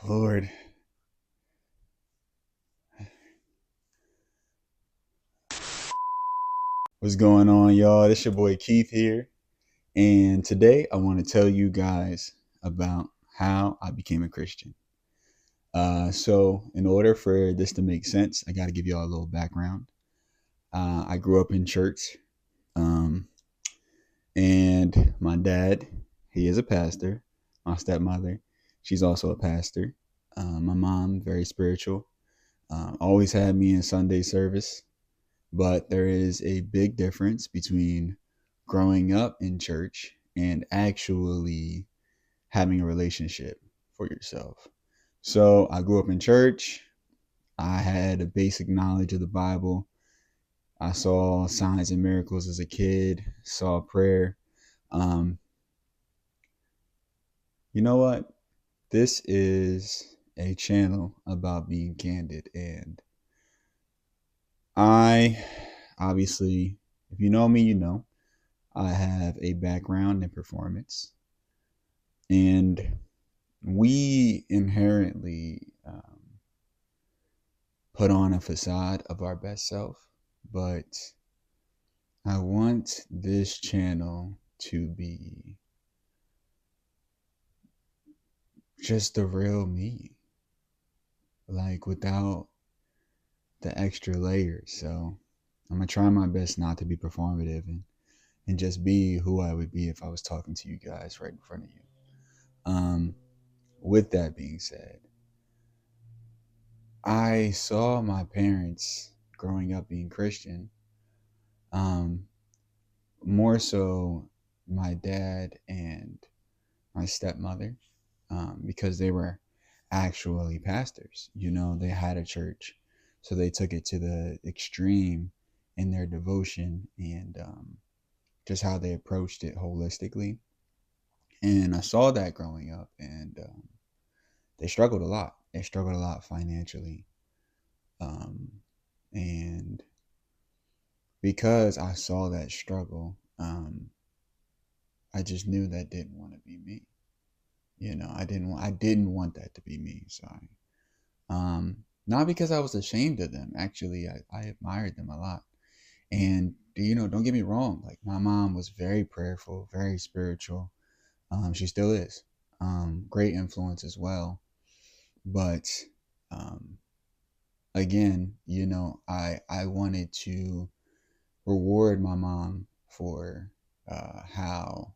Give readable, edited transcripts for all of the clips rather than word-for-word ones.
Lord, what's going on, y'all? This your boy Keith here, and today I want to tell you guys about how I became a Christian. So, in order for this to make sense, I got to give y'all a little background. I grew up in church, um, and my dad, he is a pastor. My stepmother, she's also a pastor. My mom, very spiritual, always had me in Sunday service. But there is a big difference between growing up in church and actually having a relationship for yourself. So I grew up in church. I had a basic knowledge of the Bible. I saw signs and miracles as a kid, saw prayer. Um, you know what? This is a channel about being candid. And I obviously, if you know me, you know I have a background in performance, and we inherently put on a facade of our best self. But I want this channel to be just the real me, like without the extra layers. So I'm gonna try my best not to be performative and just be who I would be if I was talking to you guys right in front of you. Um, with that being said, I saw my parents growing up being Christian. Um, More so my dad and my stepmother, because they were actually pastors. You know, they had a church, so they took it to the extreme in their devotion and just how they approached it holistically. And I saw that growing up, and they struggled a lot. They struggled a lot financially. Um, and because I saw that struggle, I just knew that didn't want to be me. You know, I didn't want that to be me. Sorry. Not because I was ashamed of them. Actually, I admired them a lot. And don't get me wrong. Like my mom was very prayerful, very spiritual. She still is. Great influence as well. But um, again, I wanted to reward my mom for how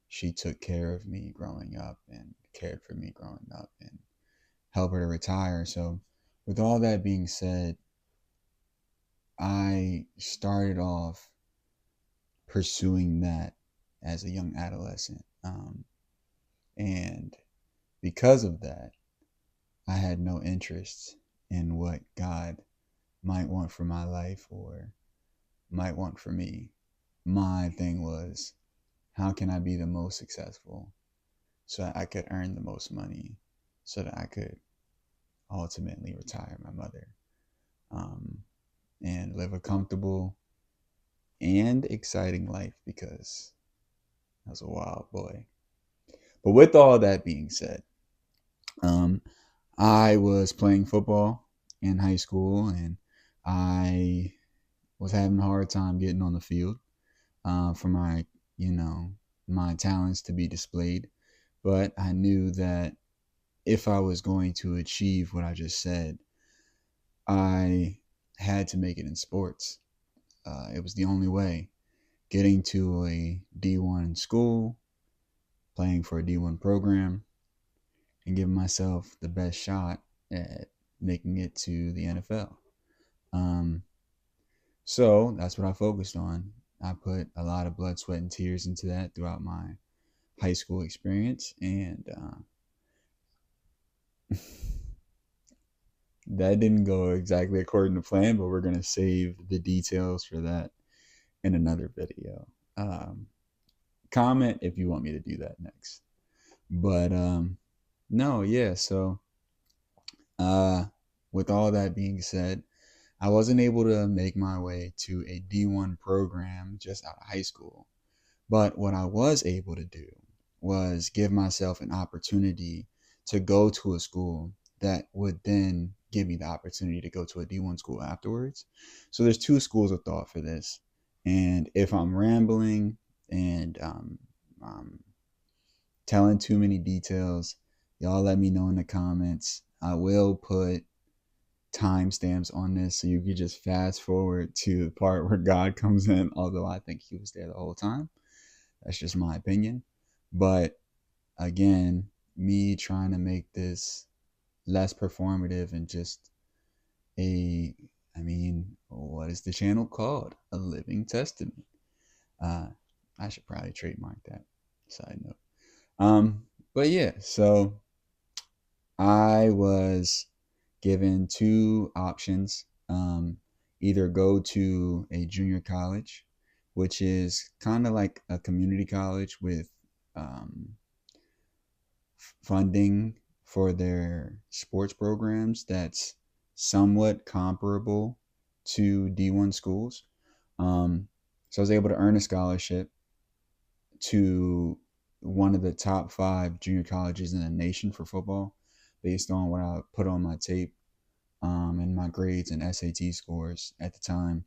she took care of me growing up and cared for me growing up and help her to retire. So, with all that being said, I started off pursuing that as a young adolescent. And because of that, I had no interest in what God might want for my life or might want for me. My thing was, how can I be the most successful so that I could earn the most money so that I could ultimately retire my mother, um, and live a comfortable and exciting life because I was a wild boy. But with all that being said, um, I was playing football in high school, and I was having a hard time getting on the field for you know, my talents to be displayed. But I knew that if I was going to achieve what I just said, I had to make it in sports. It was the only way. Getting to a D1 school, playing for a D1 program, and giving myself the best shot at making it to the NFL. Um, so that's what I focused on. I put a lot of blood, sweat, and tears into that throughout my high school experience, and that didn't go exactly according to plan, but we're going to save the details for that in another video. Um, Comment if you want me to do that next. But no, yeah. So uh, with all that being said, I wasn't able to make my way to a D1 program just out of high school. But what I was able to do was give myself an opportunity to go to a school that would then give me the opportunity to go to a D1 school afterwards. So there's two schools of thought for this. And if I'm rambling and telling too many details, y'all let me know in the comments. I will put timestamps on this so you could just fast forward to the part where God comes in, although I think he was there the whole time. That's just my opinion. But again, me trying to make this less performative and just what is the channel called? A living testament. I should probably trademark that. Side note. But yeah, so I was given two options. Either go to a junior college, which is kind of like a community college with um, funding for their sports programs that's somewhat comparable to D1 schools. So I was able to earn a scholarship to one of the top 5 junior colleges in the nation for football based on what I put on my tape and my grades and SAT scores at the time.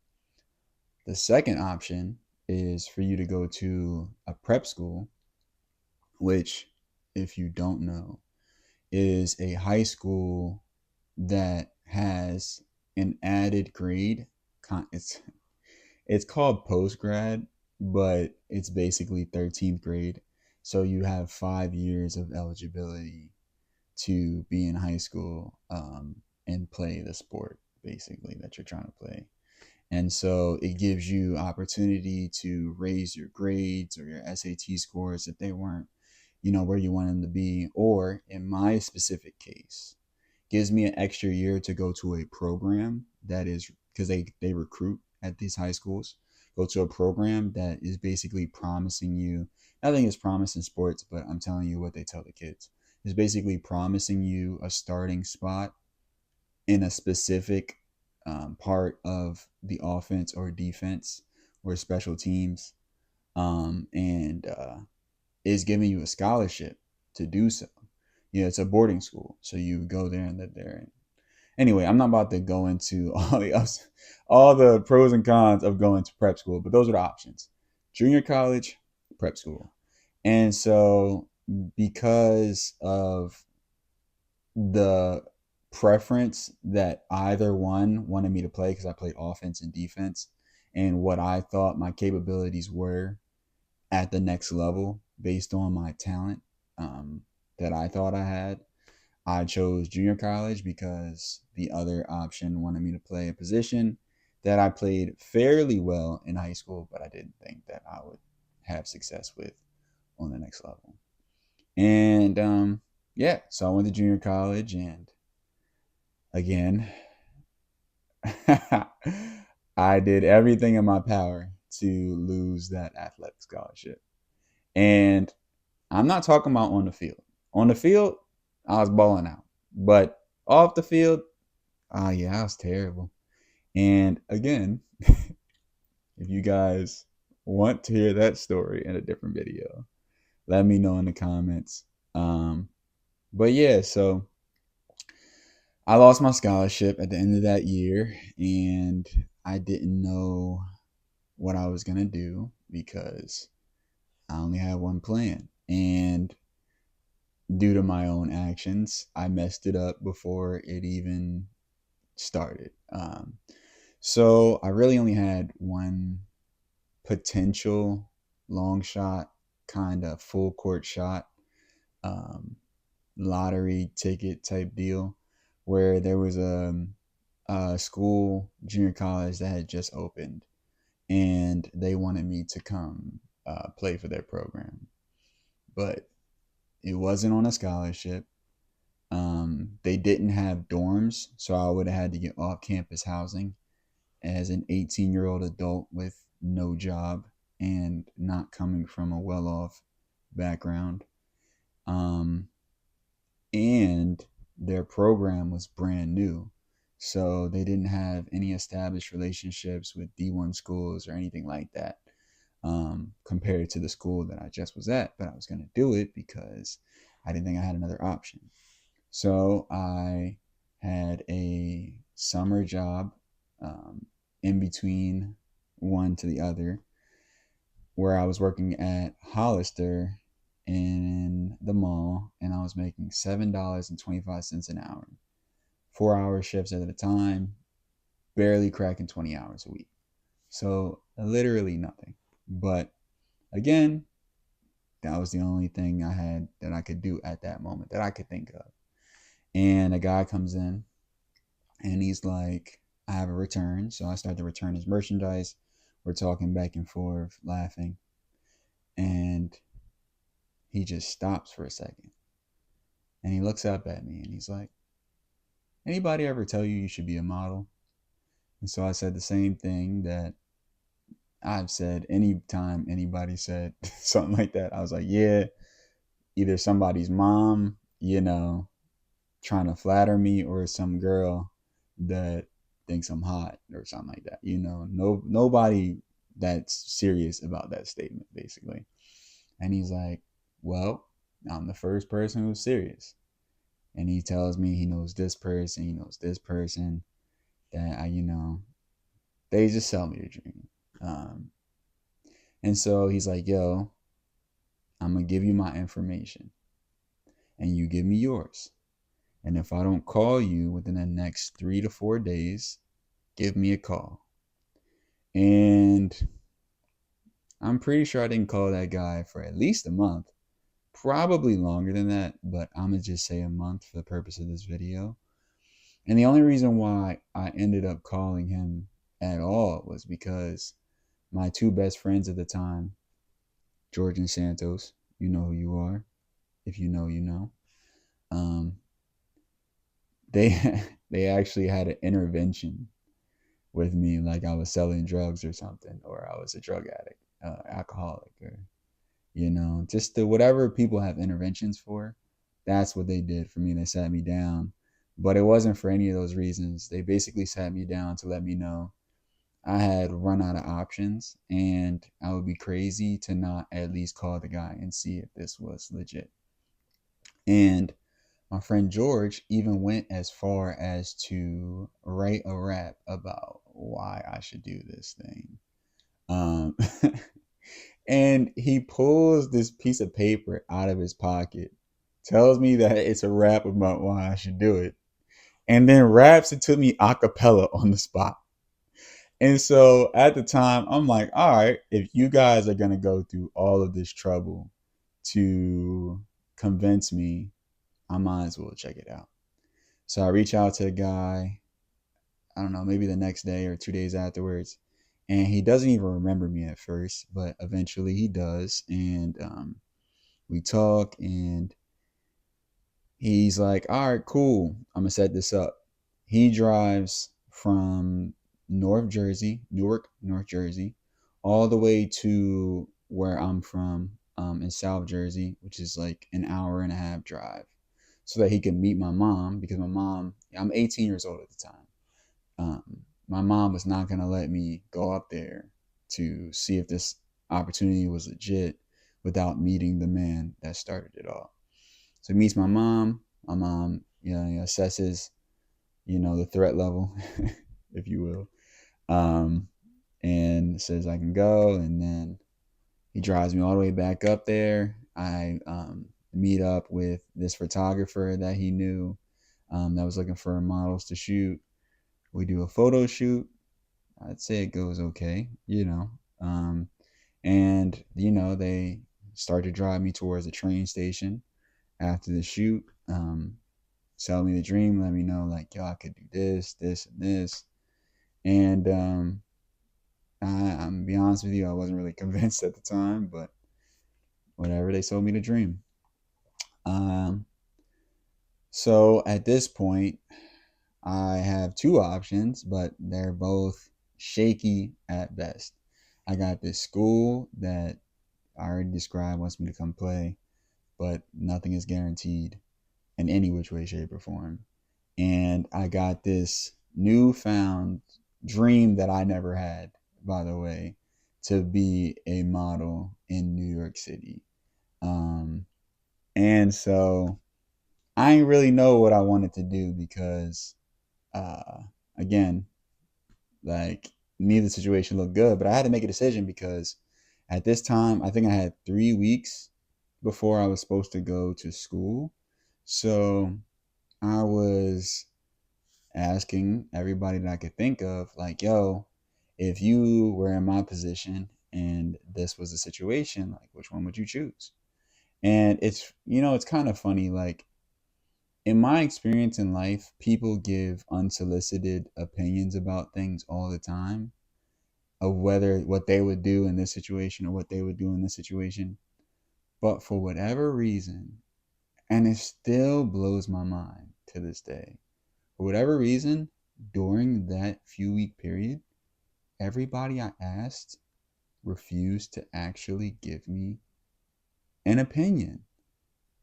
The second option is for you to go to a prep school, which, if you don't know, is a high school that has an added grade. It's called post grad, but it's basically 13th grade. So you have 5 years of eligibility to be in high school and play the sport basically that you're trying to play. And so it gives you opportunity to raise your grades or your SAT scores if they weren't, where you want them to be. Or in my specific case, gives me an extra year to go to a program that is, because they recruit at these high schools, go to a program that is basically promising you, nothing is promised in sports, but I'm telling you what they tell the kids, is basically promising you a starting spot in a specific part of the offense or defense or special teams, and is giving you a scholarship to do so. It's a boarding school, so you go there and live there. Anyway, I'm not about to go into all the pros and cons of going to prep school, but those are the options: junior college, prep school. And so, because of the preference that either one wanted me to play, because I played offense and defense, and what I thought my capabilities were at the next level based on my talent that I thought I had, I chose junior college because the other option wanted me to play a position that I played fairly well in high school, but I didn't think that I would have success with on the next level. And yeah, so I went to junior college, and again, I did everything in my power to lose that athletic scholarship. And I'm not talking about on the field. On the field, I was balling out. But off the field, yeah, I was terrible. And again, if you guys want to hear that story in a different video, let me know in the comments. But yeah, so I lost my scholarship at the end of that year, and I didn't know what I was going to do because I only had one plan. And due to my own actions, I messed it up before it even started. So I really only had one potential long shot, kind of full court shot, um, lottery ticket type deal, where there was a school, junior college, that had just opened, and they wanted me to come play for their program. But it wasn't on a scholarship. They didn't have dorms, so I would have had to get off campus housing as an 18-year-old adult with no job and not coming from a well off background. Um, and their program was brand new. So they didn't have any established relationships with D1 schools or anything like that, compared to the school that I just was at. But I was going to do it because I didn't think I had another option. So I had a summer job in between one to the other, where I was working at Hollister in the mall, and I was making $7.25 an hour, 4 hour shifts at a time, barely cracking 20 hours a week. So literally nothing. But again, that was the only thing I had that I could do at that moment that I could think of. And a guy comes in and he's like, I have a return. So I start to return his merchandise. We're talking back and forth, laughing. And he just stops for a second. And he looks up at me and he's like, anybody ever tell you you should be a model? And so I said the same thing that I've said anytime anybody said something like that. I was like, yeah, either somebody's mom, trying to flatter me, or some girl that thinks I'm hot or something like that. Nobody that's serious about that statement, basically. And he's like, well, I'm the first person who's serious. And he tells me he knows this person, he knows this person, that they just sell me the dream. And so he's like, yo, I'm going to give you my information and you give me yours. And if I don't call you within the next 3 to 4 days, give me a call. And I'm pretty sure I didn't call that guy for at least a month, probably longer than that, but I'm going to just say a month for the purpose of this video. And the only reason why I ended up calling him at all was because my two best friends at the time, George and Santos, you know who you are. If you know, you know. They they actually had an intervention with me, like I was selling drugs or something, or I was a drug addict, alcoholic, or just whatever people have interventions for. That's what they did for me. They sat me down, but it wasn't for any of those reasons. They basically sat me down to let me know I had run out of options, and I would be crazy to not at least call the guy and see if this was legit. And my friend George even went as far as to write a rap about why I should do this thing. Um, and he pulls this piece of paper out of his pocket, tells me that it's a rap about why I should do it, and then raps it to me a cappella on the spot. And so at the time, I'm like, all right, if you guys are going to go through all of this trouble to convince me, I might as well check it out. So I reach out to the guy, I don't know, maybe the next day or 2 days afterwards. And he doesn't even remember me at first, but eventually he does. And we talk, and he's like, all right, cool. I'm going to set this up. He drives from Newark, North Jersey, all the way to where I'm from in South Jersey, which is like an hour and a half drive, so that he can meet my mom, because I'm 18 years old at the time. My mom was not going to let me go up there to see if this opportunity was legit without meeting the man that started it all. So he meets my mom. My mom, assesses, the threat level, if you will, and says I can go. And then he drives me all the way back up there. I meet up with this photographer that he knew, that was looking for models to shoot. We do a photo shoot. I'd say it goes okay, and they start to drive me towards the train station after the shoot. Sell me the dream, let me know like, yo, I could do this, this, and this. And I'm be honest with you, I wasn't really convinced at the time, but whatever, they sold me the dream. So at this point, I have two options, but they're both shaky at best. I got this school that I already described wants me to come play, but nothing is guaranteed in any which way, shape, or form. And I got this newfound dream that I never had, by the way, to be a model in New York City. And so I didn't really know what I wanted to do because, uh, again, like neither situation looked good, but I had to make a decision because at this time, I think I had 3 weeks before I was supposed to go to school. So I was asking everybody that I could think of, like, yo, if you were in my position and this was the situation, like, which one would you choose? And it's kind of funny. Like, in my experience in life, people give unsolicited opinions about things all the time of whether what they would do in this situation or what they would do in this situation. But for whatever reason, and it still blows my mind to this day, for whatever reason, during that few week period, everybody I asked refused to actually give me an opinion.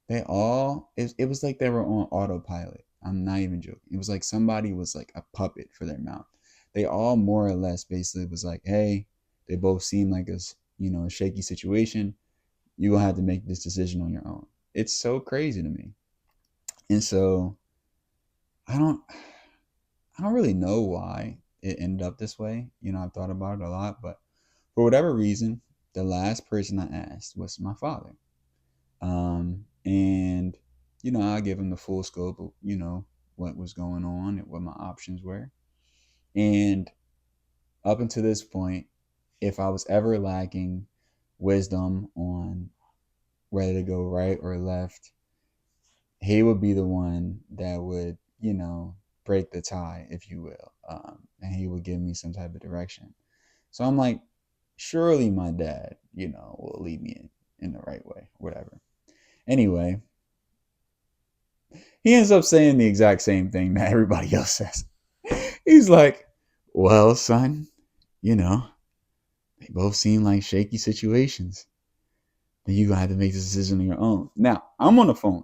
It was like they were on autopilot. I'm not even joking. It was like somebody was like a puppet for their mouth. They all more or less basically was like, hey, they both seem like a shaky situation. You're gonna have to make this decision on your own. It's so crazy to me. And so I don't I don't really know why it ended up this way. I've thought about it a lot, but for whatever reason, the last person I asked was my father. And I give him the full scope of, what was going on and what my options were. And up until this point, if I was ever lacking wisdom on whether to go right or left, he would be the one that would, break the tie, if you will. And he would give me some type of direction. So I'm like, surely my dad, will lead me in the right way, whatever. Anyway, he ends up saying the exact same thing that everybody else says. He's like, well, son, you know, they both seem like shaky situations. Then you're going to have to make this decision on your own. Now, I'm on the phone.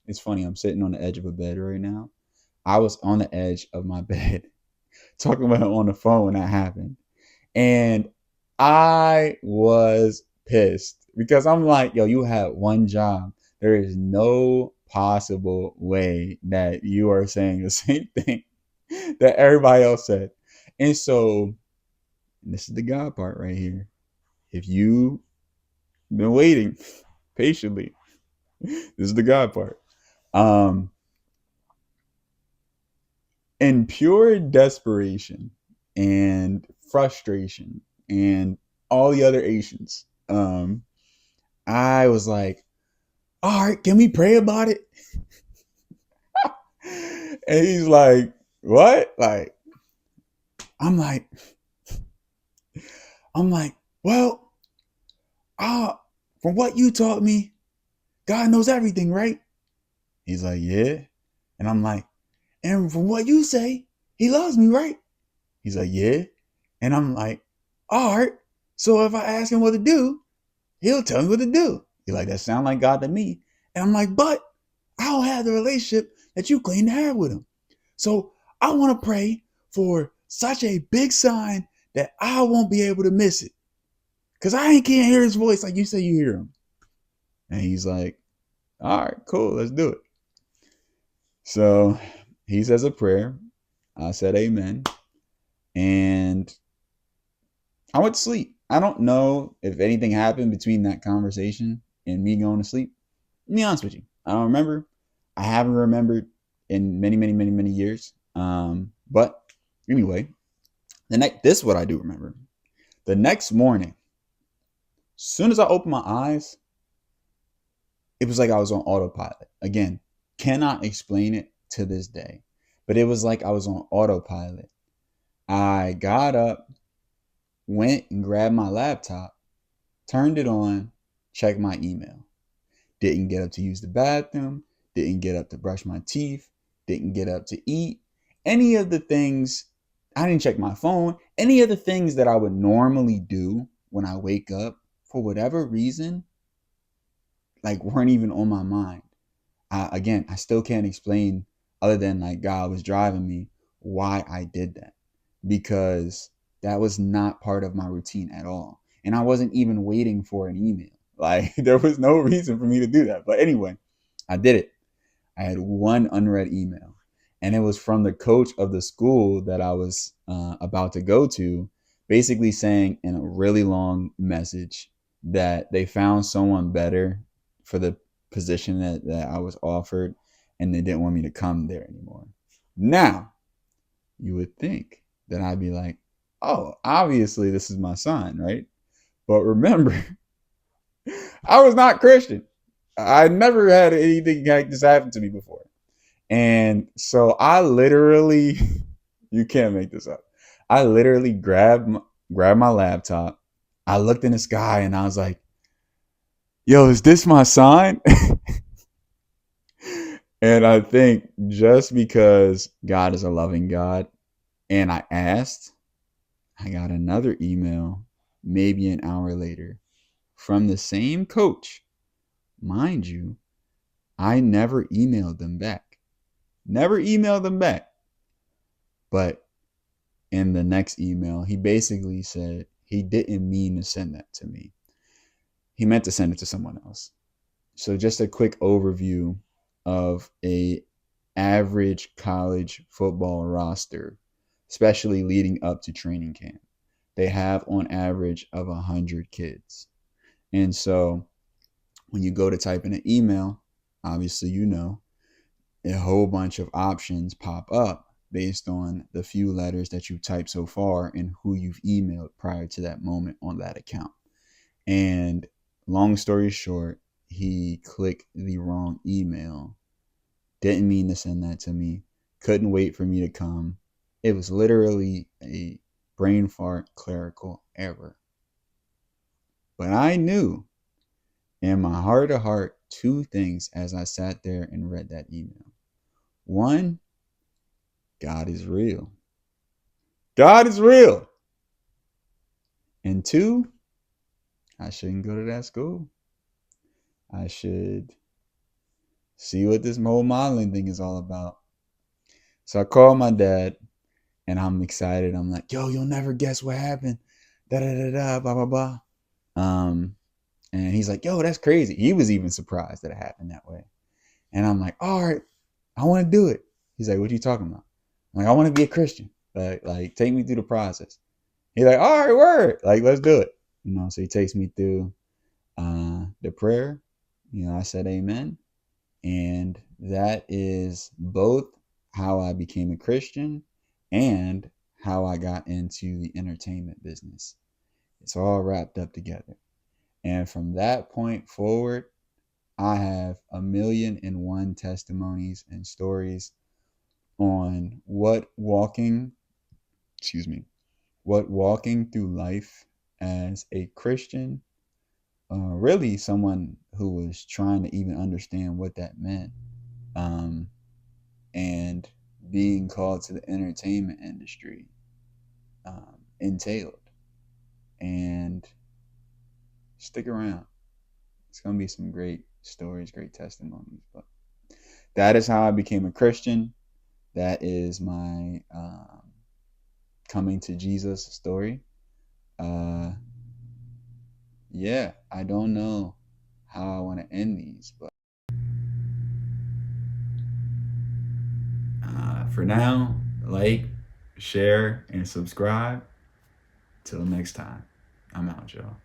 It's funny, I'm sitting on the edge of a bed right now. I was on the edge of my bed talking about it on the phone when that happened. And I was pissed because I'm like, yo, you had one job. There is no possible way that you are saying the same thing that everybody else said. And so, this is the God part right here. If you've been waiting patiently, this is the God part. In pure desperation and frustration and all the other Asians, I was like, all right, can we pray about it? And he's like, what? Like, I'm like, well, from what you taught me, God knows everything, right? He's like, yeah. And I'm like, and from what you say, he loves me, right? He's like, yeah. And I'm like, all right. So if I ask him what to do, he'll tell me what to do. He's like, that sounds like God to me. And I'm like, but I don't have the relationship that you claim to have with him. So I want to pray for such a big sign that I won't be able to miss it. Because can't hear his voice like you say you hear him. And he's like, all right, cool, let's do it. So he says a prayer. I said amen. And I went to sleep. I don't know if anything happened between that conversation and me going to sleep. To be honest with you, I don't remember. I haven't remembered in many, many, many, many years. But anyway, this is what I do remember. The next morning, as soon as I opened my eyes, it was like I was on autopilot. Again, cannot explain it to this day, but it was like I was on autopilot. I got up, went and grabbed my laptop, turned it on, checked my email. Didn't get up to use the bathroom, didn't get up to brush my teeth, didn't get up to eat. Any of the things, I didn't check my phone. Any of the things that I would normally do when I wake up, for whatever reason, like weren't even on my mind. I still can't explain, other than like God was driving me, why I did that, because that was not part of my routine at all. And I wasn't even waiting for an email. Like there was no reason for me to do that. But anyway, I did it. I had one unread email, and it was from the coach of the school that I was about to go to, basically saying in a really long message that they found someone better for the position that I was offered, and they didn't want me to come there anymore. Now, you would think that I'd be like, oh, obviously this is my sign, right? But remember, I was not Christian. I never had anything like this happen to me before. And so I literally, you can't make this up. I literally grabbed my laptop. I looked in the sky and I was like, yo, is this my sign? And I think just because God is a loving God and I asked, I got another email maybe an hour later from the same coach. Mind you, I never emailed them back. Never emailed them back. But in the next email, he basically said he didn't mean to send that to me. He meant to send it to someone else. So just a quick overview of a average college football roster, especially leading up to training camp. They have on average of 100 kids. And so when you go to type in an email, obviously you know a whole bunch of options pop up based on the few letters that you've typed so far and who you've emailed prior to that moment on that account. And long story short, he clicked the wrong email. Didn't mean to send that to me. Couldn't wait for me to come. It was literally a brain fart clerical error. But I knew in my heart of heart two things as I sat there and read that email. One, God is real. God is real. And two, I shouldn't go to that school. I should see what this whole modeling thing is all about. So I called my dad and I'm excited. I'm like, yo, you'll never guess what happened. Da da da da, blah, blah, blah. And he's like, yo, that's crazy. He was even surprised that it happened that way. And I'm like, all right, I want to do it. He's like, what are you talking about? I'm like, I want to be a Christian. Like, take me through the process. He's like, all right, word. Like, let's do it. So he takes me through the prayer. I said amen. And that is both how I became a Christian and how I got into the entertainment business. It's all wrapped up together. And from that point forward, I have 1,000,001 testimonies and stories on what walking through life as a Christian, really someone who was trying to even understand what that meant, and being called to the entertainment industry entailed. And stick around. It's going to be some great stories, great testimonies. But that is how I became a Christian. That is my coming to Jesus story. Yeah, I don't know how I want to end these, but for now, like, share, and subscribe. Till next time, I'm out, y'all.